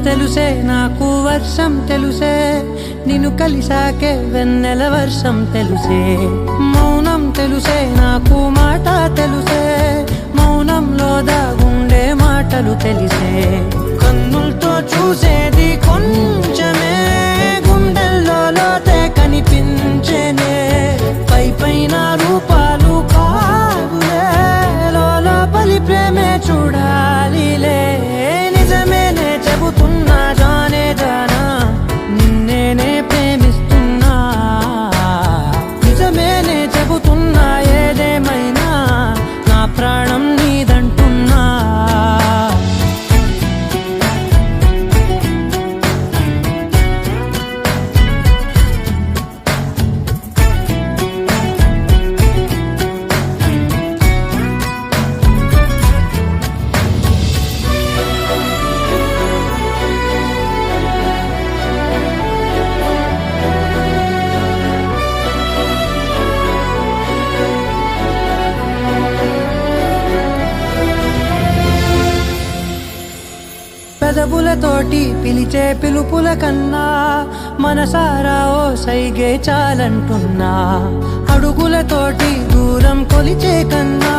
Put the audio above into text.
తెలుసే నాకు వర్షం తెలుసే నిన్ను కలిసాకే వెన్నెల వర్షం తెలుసే మౌనం తెలుసే నాకు మాట తెలుసే మౌనంలో దాగుండే మాటలు తెలిసే కన్నులతో చూసేది కొంచెమే గుండెల్లో లోతే కనిపించేనే పై పైన రూపాలు కావులే లోపలి ప్రేమే చూడాలిలే నిజమేనే చెబుతున్నా జానే జానా నిన్నేనే ప్రేమిస్తున్నా నిజమేనే చెబుతున్నా ఏదేమైనా నా ప్రాణం నీదంటున్నా పెదవులతోటి పిలిచే పిలుపుల కన్నా మనసారా ఓ సైగే చాలంటున్నా అడుగులతోటి దూరం కొలిచే కన్నా